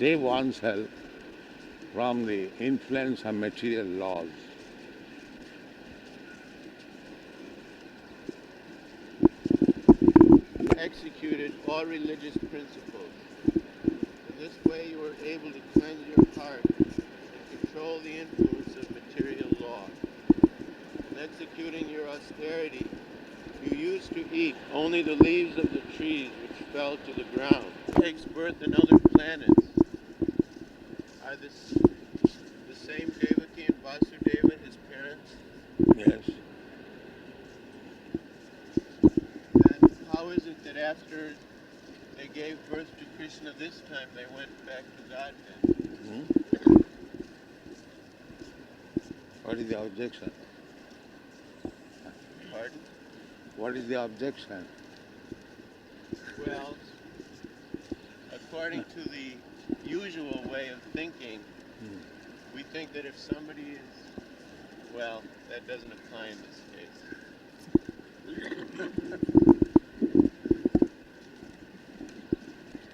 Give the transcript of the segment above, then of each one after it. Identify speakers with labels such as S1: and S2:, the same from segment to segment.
S1: save oneself from the influence of material laws.
S2: Executed all religious principles. In this way you were able to cleanse your heart and control the influence of material law. In executing your austerity, you used to eat only the leaves of the trees which fell to the ground. Takes birth in other planets. Are the same Devaki and Vasudeva his parents?
S1: Yes.
S2: And how is it that after they gave birth to Krishna this time, they went back to Godhead?
S1: What is the objection?
S2: Pardon?
S1: What is the objection?
S2: Well, according to the usual way of thinking, we think that if somebody is, well, that doesn't apply in this case.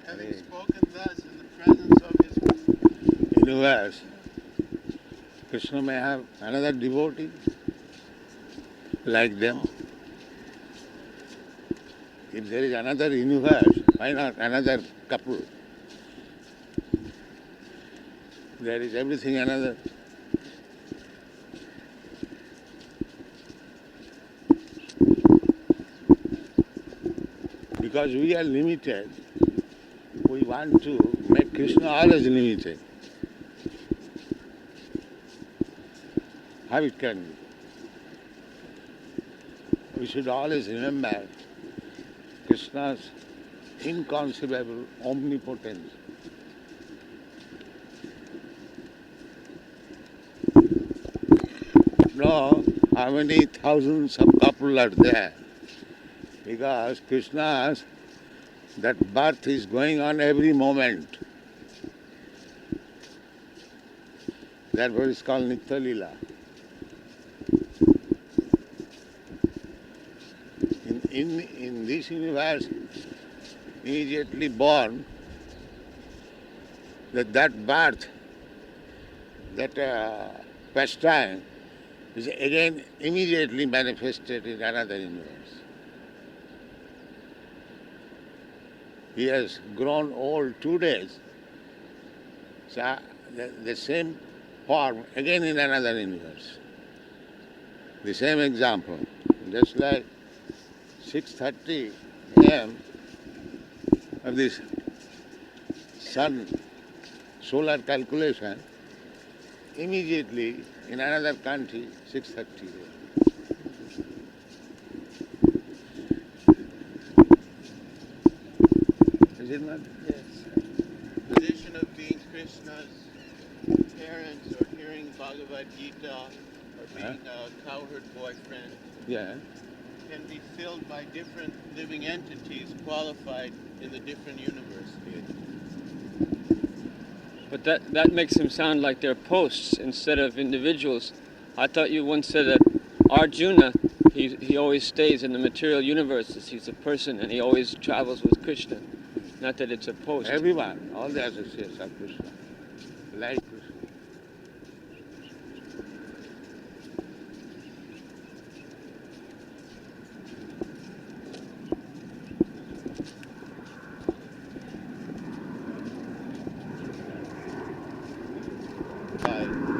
S2: Having spoken thus in the presence of his
S1: universe, Krishna may have another devotee like them. If there is another universe, why not another couple? There is everything another. Because we are limited, we want to make Krishna always limited. How it can be? We should always remember Krishna's inconceivable omnipotence. Know how many thousands of couples are there, because Krishna's that birth is going on every moment. Therefore it's called Nitya Lila. In this universe, immediately born, that birth, that pastime is again immediately manifested in another universe. He has grown old 2 days, so the same form again in another universe. The same example, just like 6:30 a.m. of this sun solar calculation, immediately in another country 6:30 a.m. Is it not?
S2: Yes. Position of being Krishna's parents, or hearing Bhagavad Gita, or being a cowherd boyfriend,
S1: Yeah.
S2: can be filled by different living entities qualified in the different universes.
S3: But that makes them sound like they're posts instead of individuals. I thought you once said that Arjuna, he always stays in the material universes. He's a person and he always travels with Krishna. Not that it's a post.
S1: Everyone, all the associates of Krishna, like Krishna.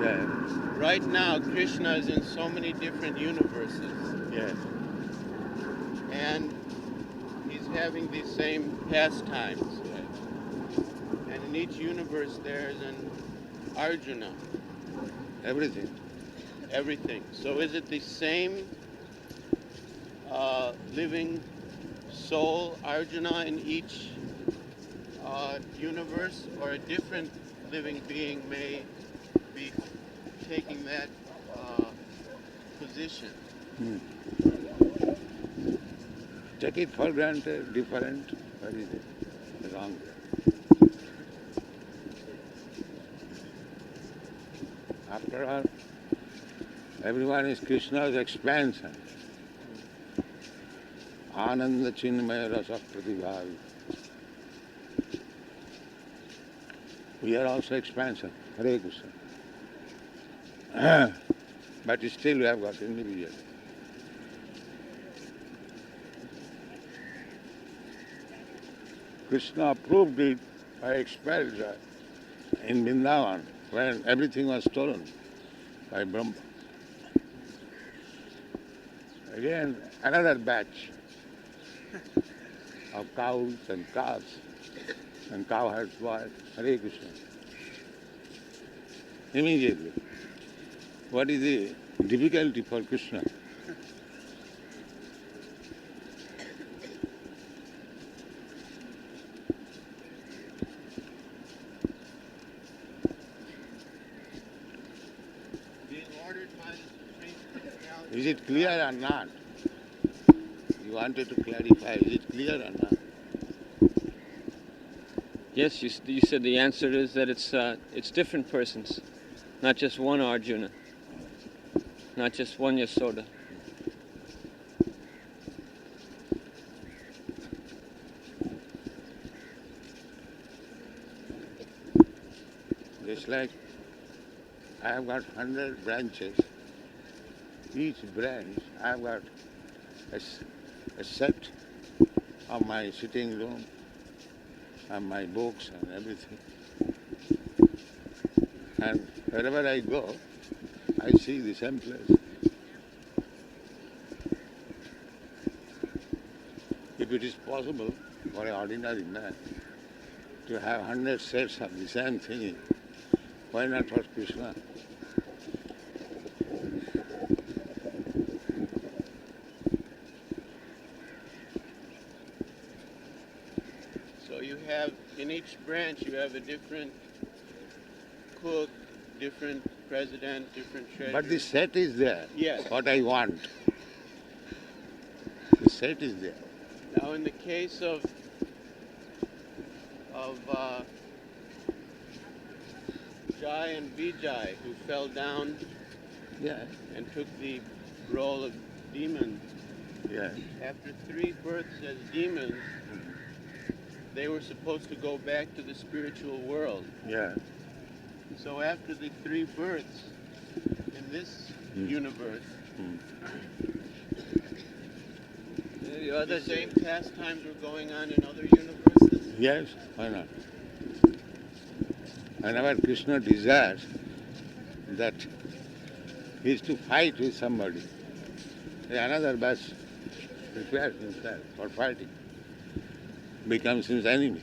S1: Yeah.
S2: Right now, Krishna is in so many different universes.
S1: Yes.
S2: And he's having these same pastimes.
S1: Yes.
S2: And in each universe there's an Arjuna.
S1: Everything.
S2: Everything. So is it the same living soul Arjuna in each universe, or a different living being may be taking that position?
S1: Take it for granted, different. What is it? Wrong. After all, everyone is Krishna's expansion. Ananda Chinmaya Rasa Pratibhavi. We are also expansion. Hare Krishna. But still we have got individual. Krishna proved it by expelled in Vrindavan when everything was stolen by Brahma. Again, another batch of cows and calves and cowherds boys. Hare Krishna. Immediately. What is the difficulty for Krishna?
S2: Being ordered by the Supreme Personality.
S1: Is it clear or not? You wanted to clarify, is it clear or not?
S3: Yes, you said the answer is that it's different persons, not just one Arjuna, not just one Yasoda.
S1: Just like I have got 100 branches. Each branch I have got a set of my sitting room and my books and everything. And wherever I go, I see the same place. If it is possible for an ordinary man to have 100 sets of the same thing, why not for Krishna?
S2: So you have, in each branch, you have a different cook, different president, different treasurer.
S1: But the set is there.
S2: Yes.
S1: What I want. The set is there.
S2: Now, in the case of Jai and Vijay, who fell down
S1: Yeah.
S2: and took the role of demons,
S1: Yeah.
S2: after 3 births as demons, they were supposed to go back to the spiritual world.
S1: Yeah.
S2: So after the 3 births in this universe, the same pastimes were going on in other universes?
S1: Yes, why not? Whenever Krishna desires that he is to fight with somebody, another batch prepares himself for fighting, becomes his enemy.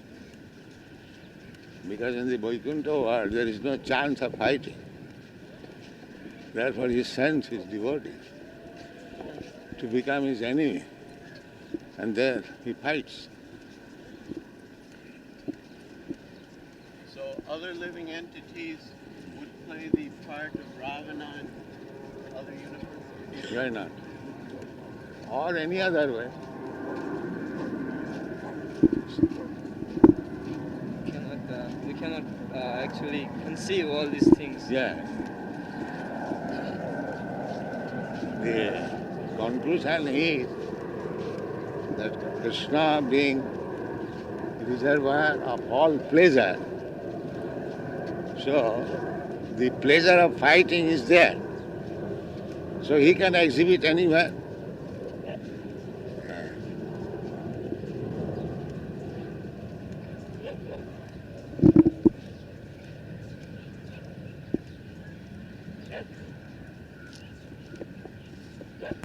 S1: Because in the Vaikuntha world there is no chance of fighting. Therefore he sends his devotees to become his enemy. And there he fights.
S2: So other living entities would play the part of Ravana in other universes?
S1: Why not? Or any other way.
S3: We cannot actually conceive all these things.
S1: Yeah. The conclusion is that Krishna being reservoir of all pleasure, so the pleasure of fighting is there. So he can exhibit anywhere.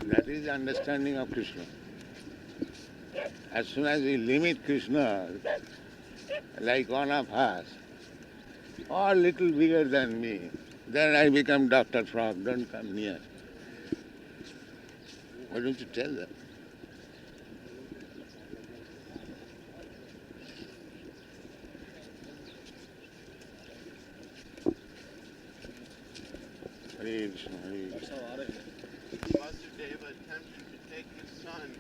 S1: That is the understanding of Krishna. As soon as we limit Krishna, like one of us, or little bigger than me, then I become Dr. Frog, don't come near. Why don't you tell them? Hare Krishna, Hare Krishna.
S2: Vasudeva attempted to take his son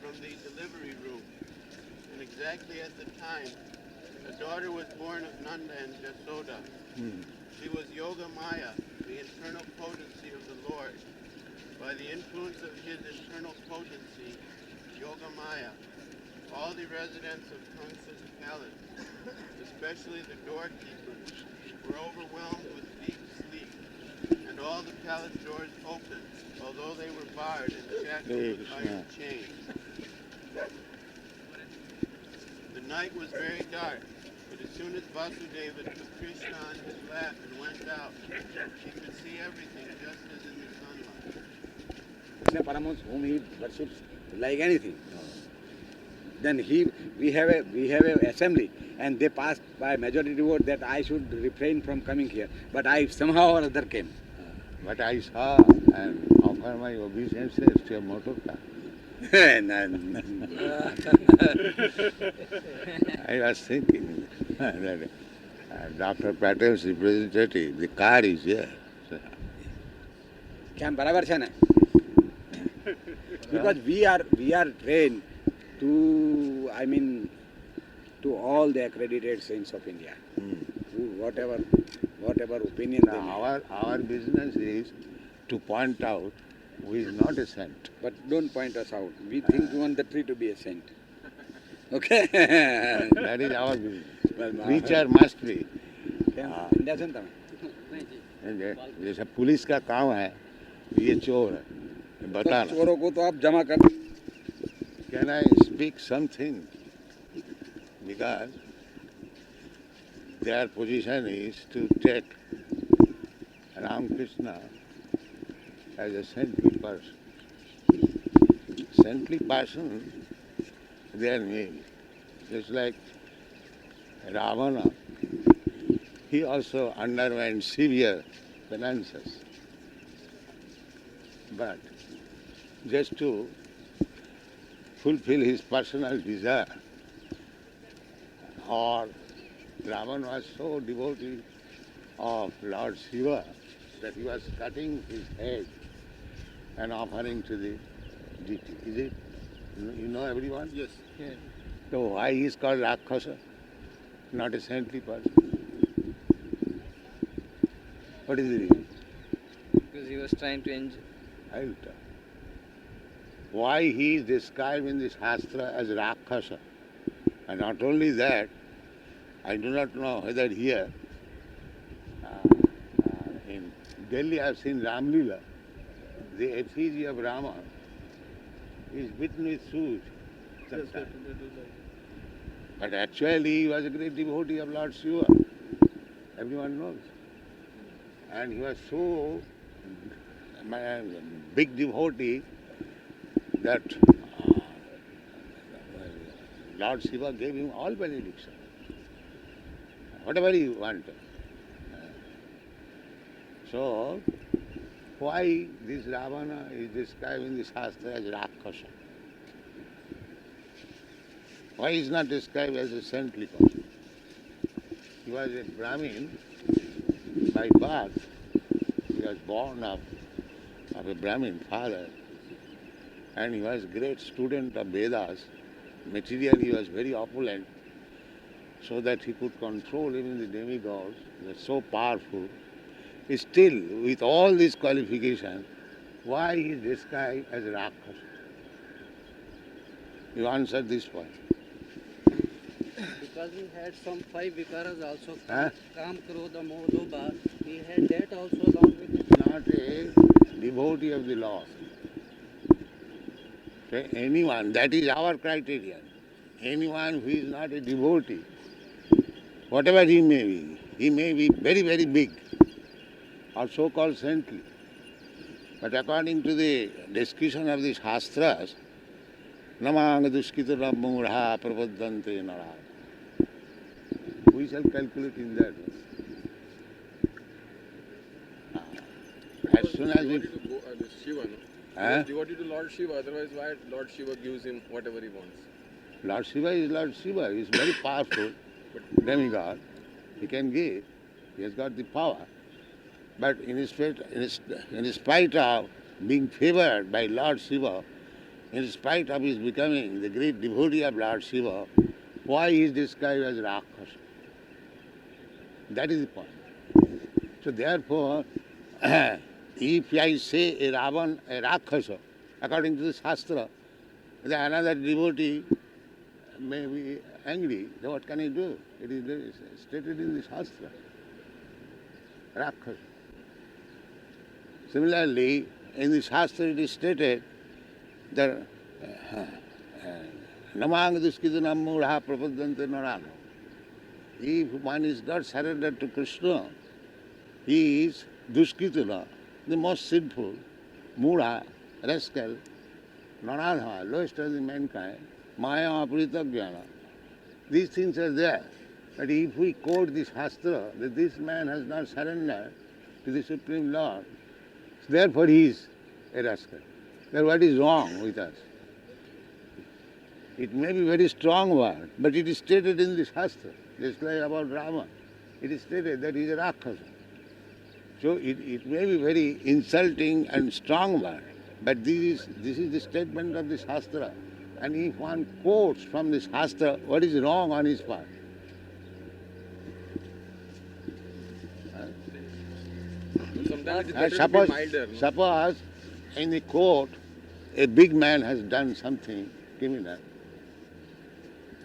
S2: from the delivery room. And exactly at the time, a daughter was born of Nanda and Jasoda. She was Yoga Maya, the internal potency of the Lord. By the influence of his internal potency, Yoga Maya, all the residents of Kamsa's palace, especially the doorkeeper, were overwhelmed with deep sleep, and all the palace doors opened, although they were barred and shackled with iron chains. The night was very dark, but as soon as Vasudeva took Krishna on his lap and went out, he could see everything just as in the sunlight.
S4: Krishna Paramahansa, whom he worships like anything. Then we have a assembly, and they passed by majority vote that I should refrain from coming here. But I somehow or other came.
S1: But I saw and offer my obeisances to a motor car. I was thinking that Dr. Patel's representative, the car is here.
S4: क्या बराबर है ना? Because we are trained to, to all the accredited saints of India. Whatever opinion they make.
S1: Our business is to point out who is not a saint.
S4: But don't point us out. We think we want the tree to be a saint. Okay?
S1: That is our business. Preacher must be.
S4: India से
S1: जैसे police का काम है, ये चोर है, बताना.
S4: चोरों को तो आप जमा कर.
S1: Can I speak something? Because their position is to take Ramakrishna as a saintly person. Saintly person, their name. Just like Ravana, he also underwent severe penances. But just to fulfill his personal desire, or Ravana was so devotee of Lord Shiva that he was cutting his head and offering to the deity. Is it? You know everyone?
S2: Yes.
S3: Yeah.
S1: So why he is called Rakshasa, not a saintly person? What is the reason?
S3: Because he was trying to enjoy.
S1: I will tell. Why he is described in the Shastra as Rakshasa. And not only that, I do not know whether here, in Delhi I have seen Ramlila, the effigy of Rama is beaten with shoes sometimes. But actually he was a great devotee of Lord Shiva. Everyone knows. And he was so big devotee that Lord Shiva gave him all benediction. Whatever he wanted. So, why this Ravana is described in the Shastra as Rakshasa? Why is not described as a saintly person? He was a Brahmin by birth. He was born of a Brahmin father, and he was a great student of Vedas. Materially he was very opulent, so that he could control even the demigods. He was so powerful. Still, with all these qualifications, why he is described as Rakshasa? You answer this point.
S5: Because he had some 5 vikaras also.
S1: Huh?
S5: Kam, Krodha, Moh, Lobha. He had that also along with it.
S1: Not a devotee of the Lord. Okay? Anyone, that is our criterion. Anyone who is not a devotee, whatever he may be very, very big, or so-called saintly. But according to the description of the Shastras, namang duskita murha prapaddante nara. We shall calculate in that way. As soon as we...
S6: Shiva, no?
S1: Huh?
S6: He was devoted to Lord Shiva, otherwise why Lord Shiva gives him whatever he wants?
S1: Lord Shiva is Lord Shiva. He is very powerful demigod. He can give. He has got the power. But in spite of being favored by Lord Shiva, in spite of his becoming the great devotee of Lord Shiva, why he is described as Rakshasa? That is the point. So therefore, if I say a Ravan, a Rakshasa, according to the Shastra, then another devotee may be angry. So what can I do? It is stated in the Shastra. Rakshasa. Similarly, in the Shastra it is stated that Namang Duskitanam Mudha Prapadante Narana. If one is not surrendered to Krishna, he is Duskitana, the most sinful, Mudha, rascal, Naradha, lowest of the mankind, Maya Aprita Jnana. These things are there. But if we quote this Shastra, that this man has not surrendered to the Supreme Lord, therefore he is a rascal. Then what is wrong with us? It may be very strong word, but it is stated in the Shastra, just like about Rama. It is stated that he is a Rakshasa. So it may be very insulting and strong word, but this is the statement of the Shastra. And if one quotes from the Shastra, what is wrong on his part?
S6: Sometimes it is better to be milder. No?
S1: Suppose in the court a big man has done something criminal,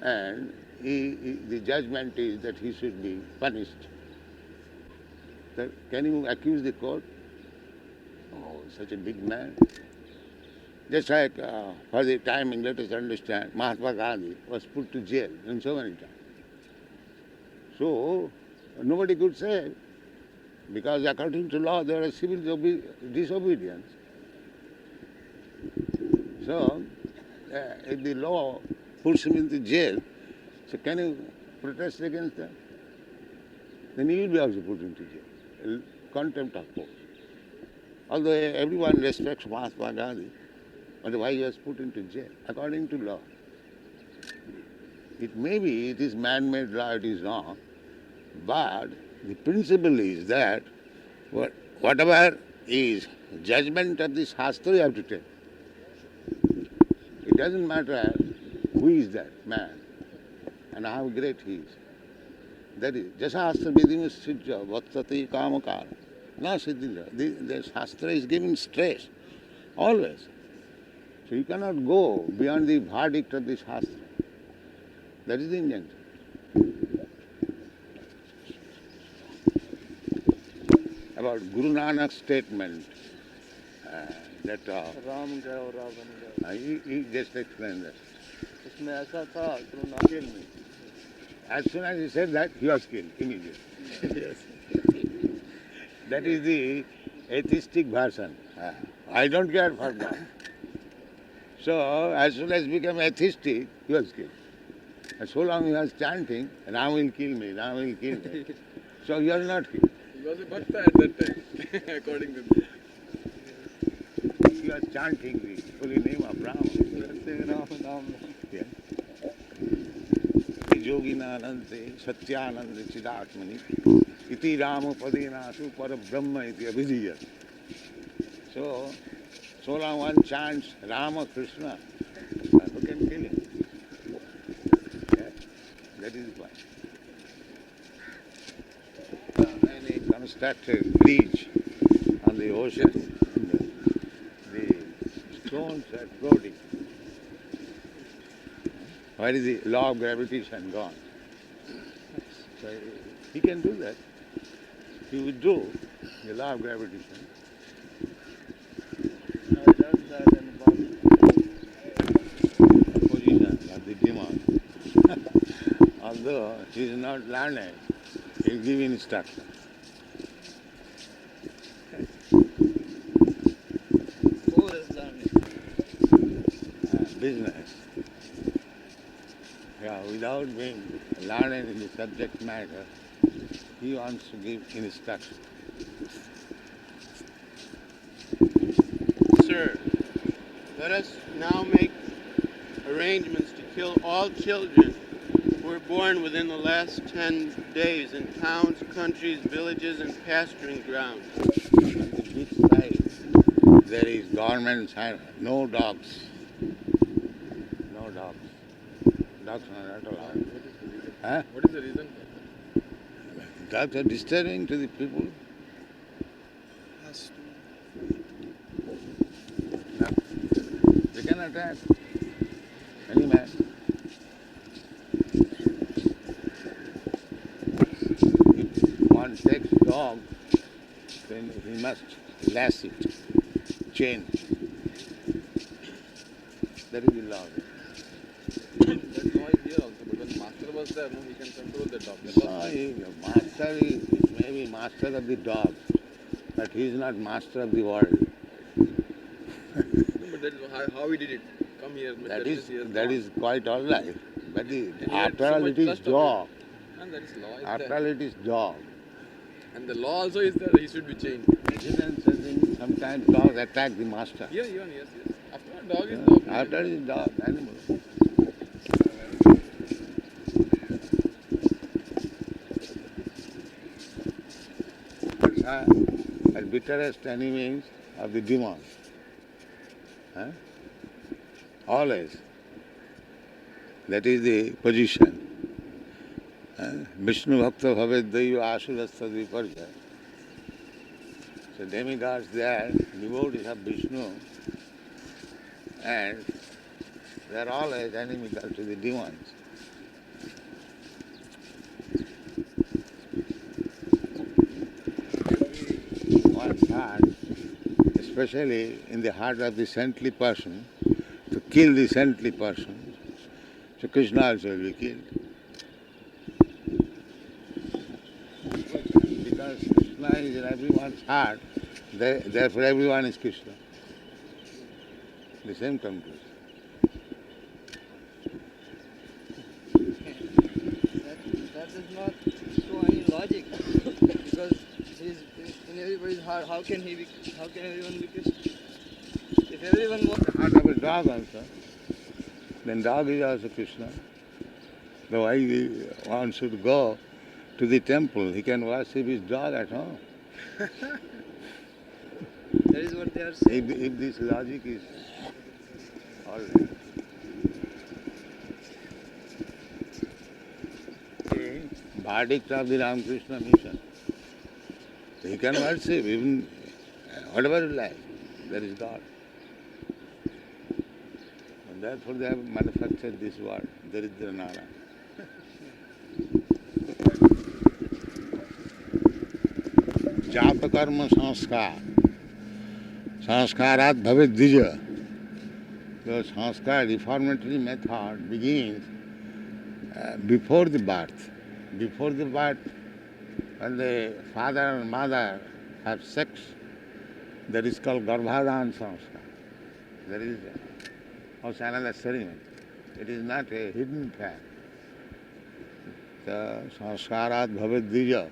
S1: and the judgment is that he should be punished. So can you accuse the court? Oh, such a big man. Just like for the timing, let us understand, Mahatma Gandhi was put to jail in so many times. So nobody could say, because according to law there is civil disobedience. So if the law puts him into jail, so can you protest against that? Then he will be also put into jail. Contempt of court. Although everyone respects Mahatma Gandhi, but why he was put into jail? According to law. It may be it is man-made law, it is wrong, but the principle is that whatever is judgment of the Shastra you have to take. It doesn't matter who is that man and how great he is. That is, Jasastra Vidhimus Siddha Vatsati Kamakara. No Siddhila. The Shastra is giving stress, always. So you cannot go beyond the verdict of the Shastra. That is the injunction. About Guru Nanak's statement that
S3: Ram गए और रावण गए
S1: he just explained that.
S3: इसमें ऐसा था Guru Nanak
S1: As soon as he said that, he was killed immediately. That is the atheistic version. I don't care for God. So, as soon as he became atheistic, he was killed. And so long he was chanting, Ram will kill me, Ram will kill me. So he was not killed.
S6: He was a bhakta at that time, according to me.
S1: He was chanting the holy name of Ram. Yeah. Yoginanande Satyananda Chidatmani Iti Rama Padinasu Para Brahma Iti Abhidhiya. So long one chants Rama Krishna, who can kill him? Yeah, that is why. When he constructed a bridge on the ocean, the stones are floating. Where is the law of gravitation gone? So he can do that. He withdrew the law of gravitation. Position of the demon. Although he is not learned, he will give instruction.
S5: Who is learning?
S1: Business. Yeah, without being learned in the subject matter, he wants to give instruction.
S2: Sir, let us now make arrangements to kill all children who were born within the last 10 days in towns, countries, villages, and pasturing grounds.
S1: On the beach side, there is government sign, no dogs. No dogs. Dogs are not allowed. Huh?
S6: What is the reason?
S1: Dogs are disturbing to the people. No. They can attack any man. If one takes dog then he must lash it, chain. That is the law.
S6: That law is here also, but when master was there, no, he can control the dog. The law.
S1: Master is maybe master of the dog, but he is not master of the world.
S6: No, but that is how he did it. Come here,
S1: That is quite all right. But
S6: he had
S1: after
S6: so
S1: all,
S6: much
S1: it is
S6: trust of
S1: dog.
S6: And that is law is
S1: After
S6: there.
S1: all, it is dog.
S6: And the law also is there, he should be chained.
S1: Sometimes dogs attack the master.
S6: Yeah, even, yes. After all, dog is dog.
S1: After all, it is dog, animal. Are bitterest enemies of the demons. Always. That is the position. Vishnu Bhakta Bhavet Daiva Asurastha Viparja. So demigods they are devotees of Vishnu and they are always enemical to the demons. One's heart, especially in the heart of the saintly person, to kill the saintly person, so Krishna also will be killed. Because Krishna is in everyone's heart, therefore everyone is Krishna. The same conclusion.
S5: That does not show any logic because he's in everybody's heart. How can everyone be Krishna? If everyone was
S1: The heart of a dog also, then dog is also Krishna. The way one should go to the temple, he can worship his dog at home.
S5: that is what they are saying.
S1: If this logic is all right. Verdict of the Ramakrishna mission. He can worship even whatever you like. There is God. And therefore they have manufactured this word, Daridra Nara. Japa karma sanskar. Sanskarat bhavet dija. The sanskar reformatory method begins before the birth. Before the birth, when the father and mother have sex, that is called Garbhadan sanskar. There is also another ceremony. It is not a hidden fact. The sanskarat bhavet dija.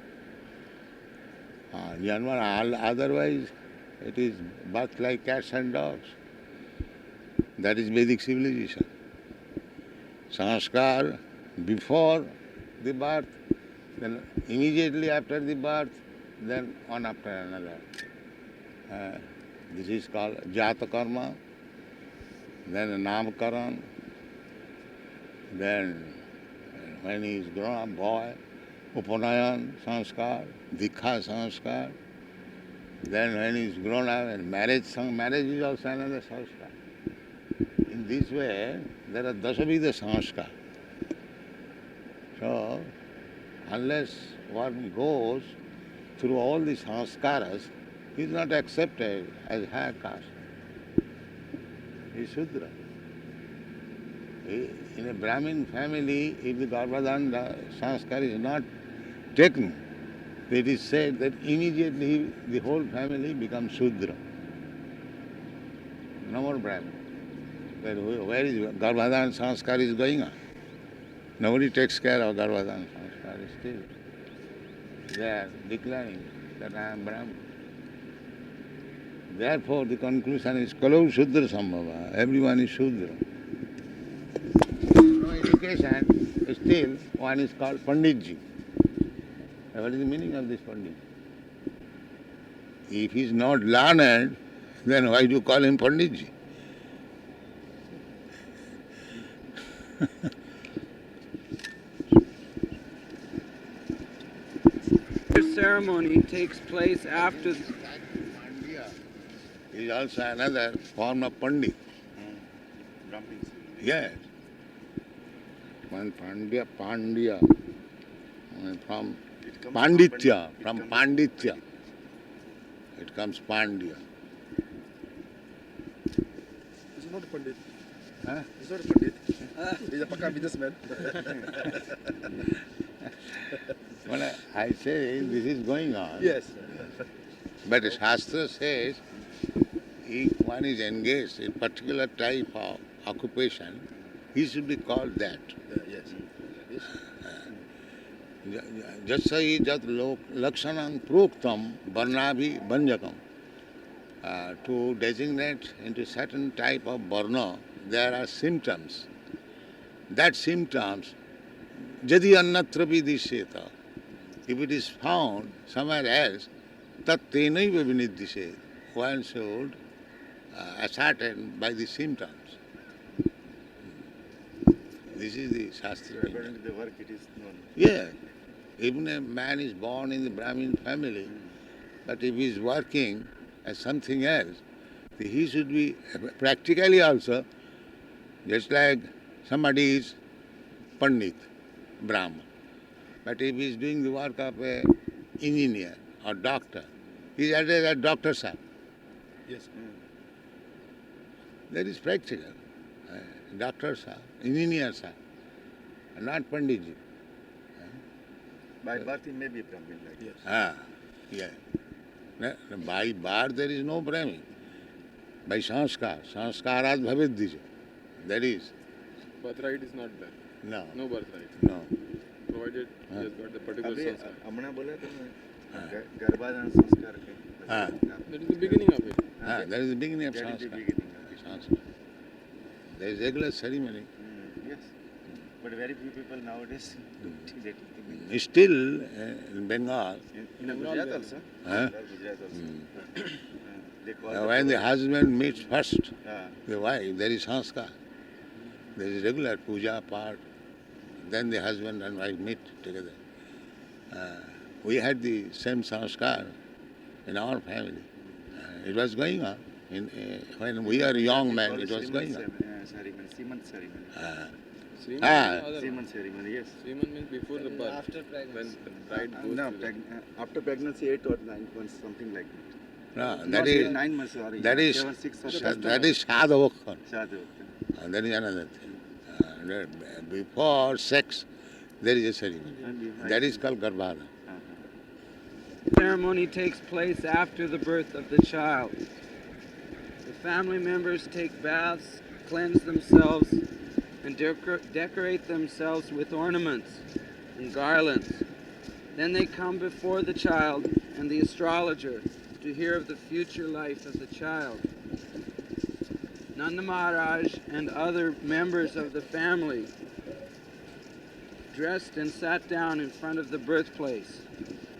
S1: Otherwise, it is birth like cats and dogs. That is Vedic civilization. Sanskar before the birth, then immediately after the birth, then one after another. This is called Jata Karma, then Namakaran, then when he is grown up, boy, Upanayan Sanskar, Dikha Sanskar, then when he is grown up, and marriage is also another Sanskar. In this way, there are Dasavidha Sanskar. So, unless one goes through all these sanskaras, he is not accepted as higher caste. He is Shudra. In a Brahmin family, if the Garbhadan sanskar is not taken, it is said that immediately the whole family becomes Shudra. No more Brahmin. Where is Garbhadan sanskar is going on? Nobody takes care of Garbhadan sanskar. Still, they are declaring that I am Brahman. Therefore, the conclusion is Kalau Shudra Sambhava. Everyone is Shudra. No education, still one is called Panditji. What is the meaning of this Pandit? If he is not learned, then why do you call him Panditji?
S7: This ceremony takes place after.
S1: Pandya is also another form of Pandit. Yes. One Pandya, from Panditya, it comes Pandya.
S6: He's not a Pandit.
S1: Huh?
S6: He's not a Pandit. He's a Pakka businessman.
S1: When I say this is going on,
S6: Yes.
S1: but the Shastra says if one is engaged in particular type of occupation, he should be called that.
S6: Yes. Yes.
S1: Jasai jat lakshanam proktam varnabhi banjakam. To designate into certain type of varna, there are symptoms. That symptoms, jadi annatra vidisheta. If it is found somewhere else, tat tenaiva vinidishet. One should ascertain by the symptoms. This is the Shastra.
S6: According to the work, it is known.
S1: Yeah. Even a man is born in the Brahmin family, but if he is working as something else, he should be practically also, just like somebody is Pandit, Brahman. But if he is doing the work of an engineer or doctor, he is addressed as Dr. Sahib.
S6: Yes.
S1: That is practical. Dr. Sahib, engineer Sahib, not Panditji.
S6: By birth, he may be Brahmin. Like yes.
S1: Yeah. By birth there is no Brahmin. By sanskar, sanskarat bhavet dija. That is.
S6: Birthright is not there.
S1: No.
S6: No birthright.
S1: No.
S6: Provided he has got the particular sanskar.
S8: हमने बोला तो गर्भाधान संस्कार के
S6: That is the beginning of it.
S1: That is the beginning of
S8: That is the
S1: sanskar.
S8: beginning of it.
S1: Sanskar. There is regular ceremony.
S8: Yes, but very few people nowadays do that.
S1: Still in Bengal,
S8: In Gujarat also.
S1: huh?
S8: Gujarat also. They call
S1: When the husband meets first
S8: Ah,
S1: the wife, there is sanskar. There is regular puja part. Then the husband and wife meet together. We had the same sanskar in our family. It was going on. When we were young men, it was going on.
S8: ceremony, Seaman ceremony.
S6: Seaman
S1: Ah.
S6: is other
S8: Seaman
S6: one.
S8: ceremony, yes.
S6: Seaman means before the birth.
S5: After
S6: When
S5: pregnancy.
S6: the bride goes
S8: No,
S6: to the...
S8: after pregnancy, 8 or 9 months, something like that.
S1: No,
S8: Not
S1: that is
S8: 9 months, sorry.
S1: that is
S8: 7, 6 or
S1: that is sadhavakhan.
S8: Sadhu.
S1: That is another thing. Before sex, there is a ceremony. That is called garbhadhan.
S7: Ceremony takes place after the birth of the child. The family members take baths, cleanse themselves, and decorate themselves with ornaments and garlands. Then they come before the child and the astrologer to hear of the future life of the child. Nanda Maharaj and other members of the family dressed and sat down in front of the birthplace.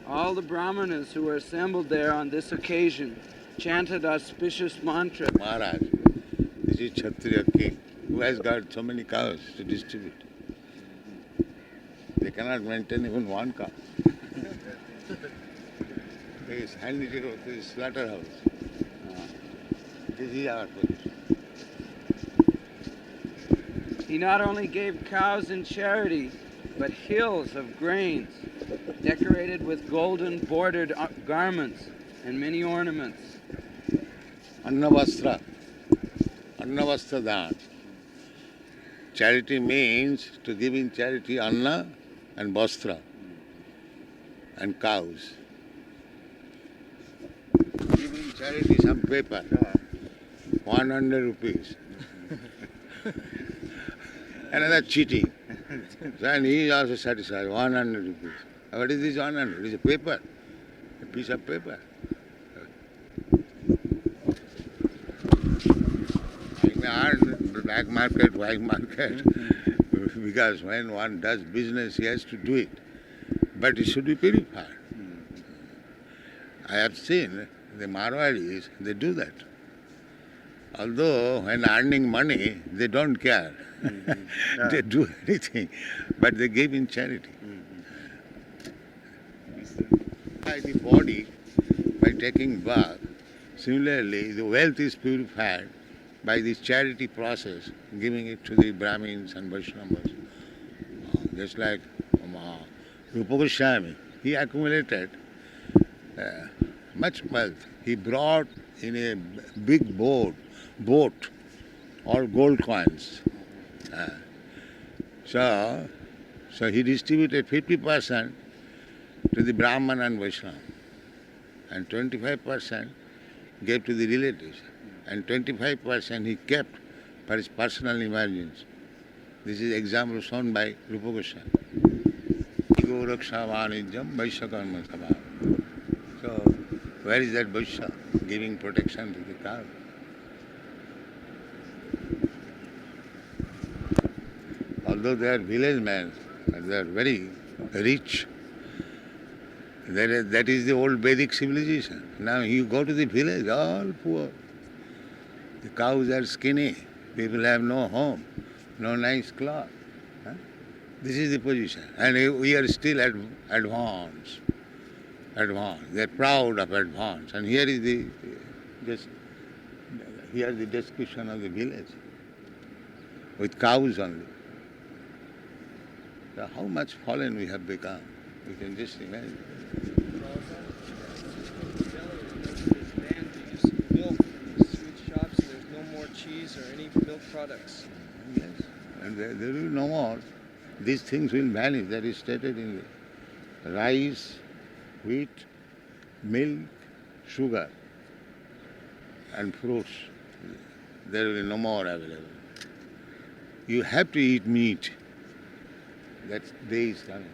S7: All the brahmanas who were assembled there on this occasion chanted auspicious mantra.
S1: Maharaj, this is Kshatriya king who has got so many cows to distribute. They cannot maintain even one cow. They is handed it over to the slaughterhouse. This is our position.
S7: He not only gave cows in charity, but hills of grains, decorated with golden bordered garments and many ornaments.
S1: Annavastra. Annavastra dhan. Charity means to give in charity anna and vastra and cows. Give in charity some paper, 100 rupees. Another cheating. And he is also satisfied, 100 rupees. What is this 100? It is a paper, a piece of paper. I may earn black market, white market, because when one does business, he has to do it. But it should be purified. I have seen the Marwadis, they do that. Although when earning money, they don't care. They do anything, but they give in charity. By the body, by taking bath, similarly, the wealth is purified by this charity process, giving it to the Brahmins and Vaishnavas. Just like Rupa Goswami, he accumulated much wealth. he brought in a big boat, all gold coins. So he distributed 50% to the Brahman and Vaishnava, and 25% gave to the relatives, and 25% he kept for his personal emergency. This is example shown by Rupa Goswami. Ego raksha vanijam vaishya karma sabha. So, where is that Vaishya giving protection to the cow? Although they are village men, they are very rich. That is the old Vedic civilization. Now you go to the village, all poor. The cows are skinny. People have no home, no nice cloth. This is the position. And we are still advanced. They are proud of advance. And here is the description of the village with cows only. So how much fallen we have become. We can just imagine.
S7: Milk in the sweet shops, and there's no more cheese or any milk products.
S1: Yes, and there will be no more. These things will vanish. That is stated in the rice, wheat, milk, sugar, and fruits. There will be no more available. You have to eat meat. That day is coming.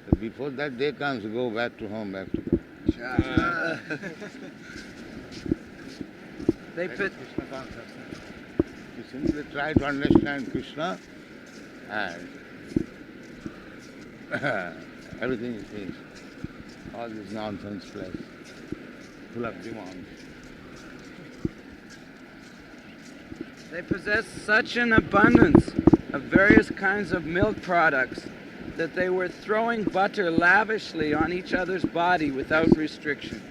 S1: So before that day comes, go back to home, back to God.
S7: They
S1: That
S7: put
S1: is Krishna consciousness. You simply try to understand Krishna and everything is finished. All this nonsense place, full of demons.
S7: They possessed such an abundance of various kinds of milk products that they were throwing butter lavishly on each other's body without restriction.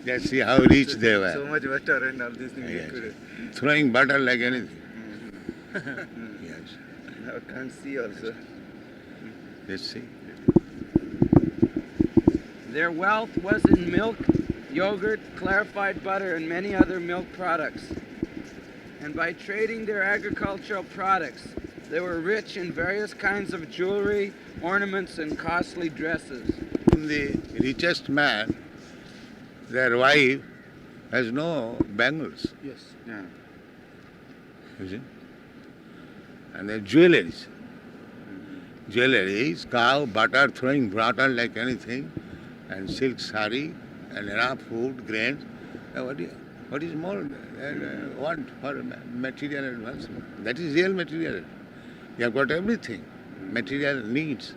S1: Just see how rich they were.
S8: So much butter and all these things.
S1: Yes.
S8: Yes.
S1: Throwing butter like anything. Yes.
S8: Now can't see also.
S1: Let's see.
S7: Their wealth was in milk, yogurt, clarified butter, and many other milk products. And by trading their agricultural products, they were rich in various kinds of jewelry, ornaments, and costly dresses.
S1: The richest man, their wife has no bangles.
S8: Yes. Yeah.
S1: You see? And their jewelries. Jewelries, cow, butter, throwing butter like anything, and silk sari, and enough food, grains. What is more want for material advancement? That is real material. You have got everything. Material needs.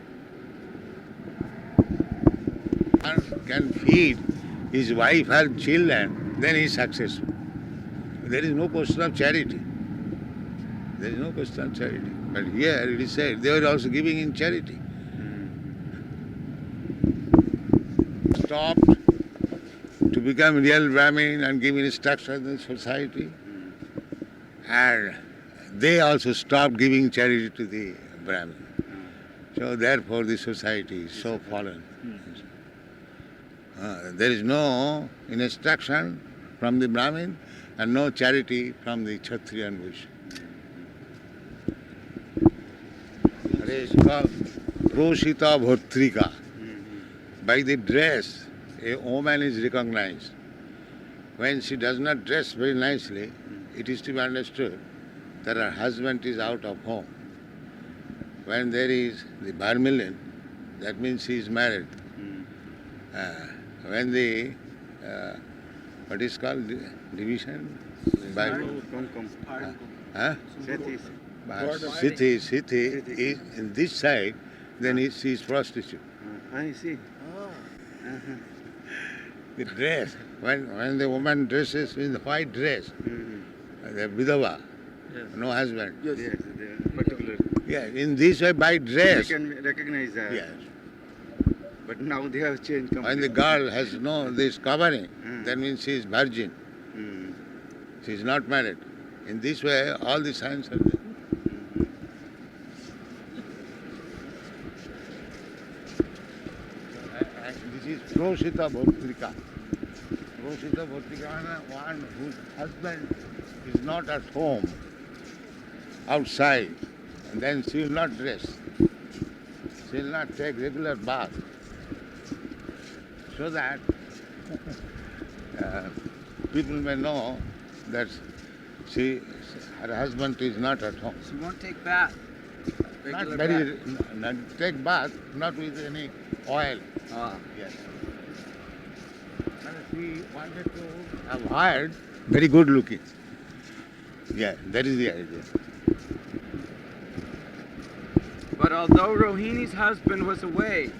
S1: Man can feed his wife and children, then he is successful. There is no question of charity. There is no question of charity. But here it is said they were also giving in charity. Stopped to become real Brahmin and give instruction in society. And they also stopped giving charity to the Brahmin. So therefore the society is so fallen. There is no instruction from the Brahmin and no charity from the Kshatriya and Vaishya. It is called Proshita Bhartrika. By the dress, a woman is recognized. When she does not dress very nicely, it is to be understood that her husband is out of home. When there is the vermilion, that means she is married. When the, what is called, division? By, Sithi is in this side, then she is prostitute.
S8: I see.
S1: The dress, when the woman dresses in the white dress, the vidava, no husband.
S8: Yes. Yes, particular.
S1: Yeah, in this way by dress.
S8: They can recognize that.
S1: Yes.
S8: But now they have changed completely.
S1: When the girl has no this covering, that means she is virgin. She is not married. In this way, all the signs are there. This is Proshita Bhartrika. Roshita Bhaktikana, one whose husband is not at home, outside, and then she will not dress. She will not take regular bath. So that people may know that her husband is not at home.
S7: She won't take bath.
S1: Not
S7: Regular
S1: very,
S7: bath.
S1: not take bath, not with any oil.
S7: Ah.
S1: Yes. And she wanted to have hired very good looking. Yeah, that is the idea.
S7: But although Rohini's husband was away,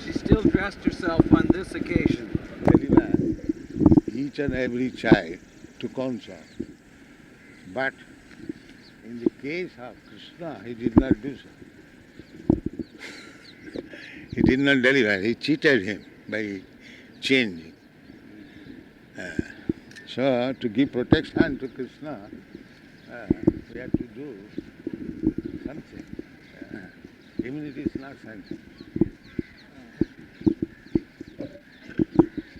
S7: she still dressed herself on this occasion.
S1: Deliver each and every child to concern. But in the case of Krishna, he did not do so. He did not deliver. He cheated him by changing. So to give protection to Krishna, we have to do something. Immunity is not something.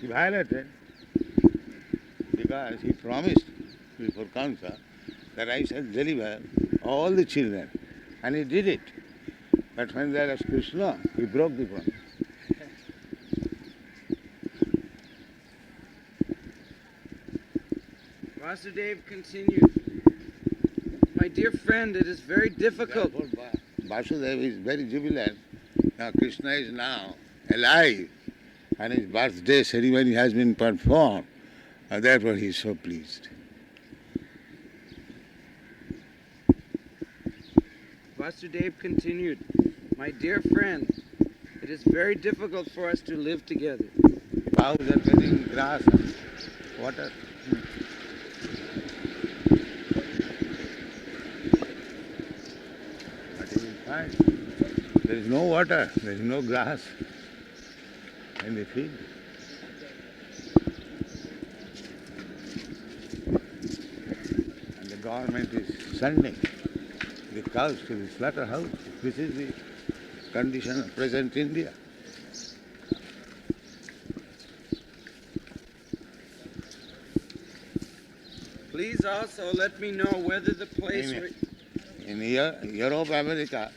S1: He violated because he promised before Kamsa that I shall deliver all the children. And he did it. But when there was Krishna, he broke the promise.
S7: Vasudev continued, "My dear friend, it is very difficult."
S1: Therefore, Vasudeva is very jubilant. Now Krishna is now alive and his birthday ceremony has been performed. And therefore he is so pleased.
S7: Vasudev continued, "My dear friend, it is very difficult for us to live together.
S1: Cows are getting grass and water. But you will find there is no water, there is no grass in the field. And the government is sending the cows to the slaughterhouse. This is the condition of present India.
S7: Please also let me know whether the place
S1: Amen.
S7: where
S1: In Europe, America,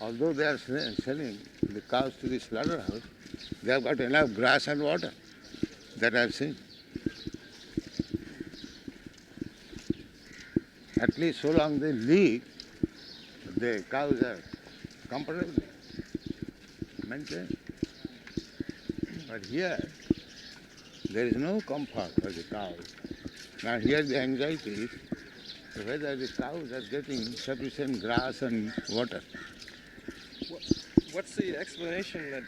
S1: although they are selling the cows to the slaughterhouse, they have got enough grass and water. That I have seen. At least so long they live, the cows are comfortably maintained. But here, there is no comfort for the cows. Now here the anxiety is whether the cows are getting sufficient grass and water.
S6: What's the explanation that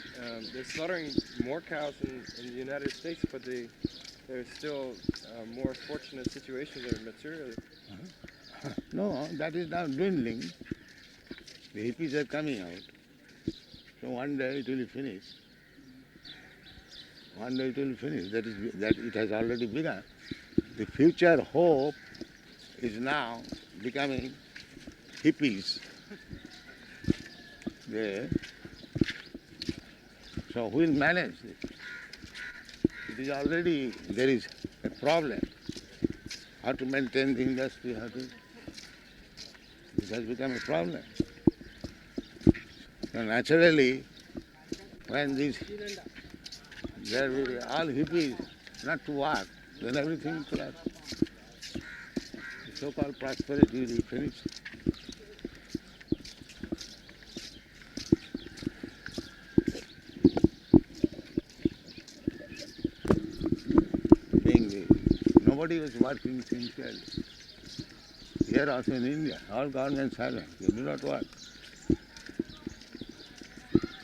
S6: they're slaughtering more cows in the United States, but they're still more fortunate situation there materially?
S1: No, that is now dwindling. The hippies are coming out. So one day it will be finished. One day it will be finished. That it has already begun. The future hope is now becoming hippies. So who will manage it? It is already, there is a problem. How to maintain the industry, it has become a problem. So naturally, when there will be all hippies not to work, then everything will collapse. The so-called prosperity will be finished. Nobody was working sincerely. Here also in India, all government silent. They do not work.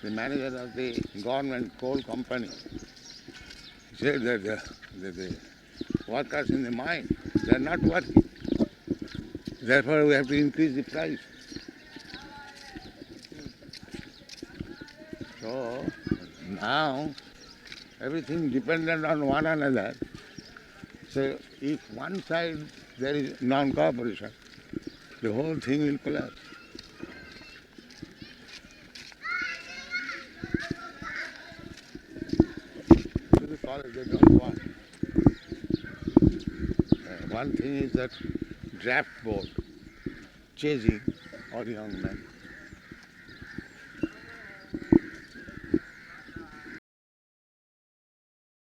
S1: The manager of the government coal company said that the workers in the mine, they are not working. Therefore, we have to increase the price. So now everything dependent on one another. So if one side there is non-cooperation, the whole thing will collapse. To the college they don't want. One thing is that draft boat, chasing all young men.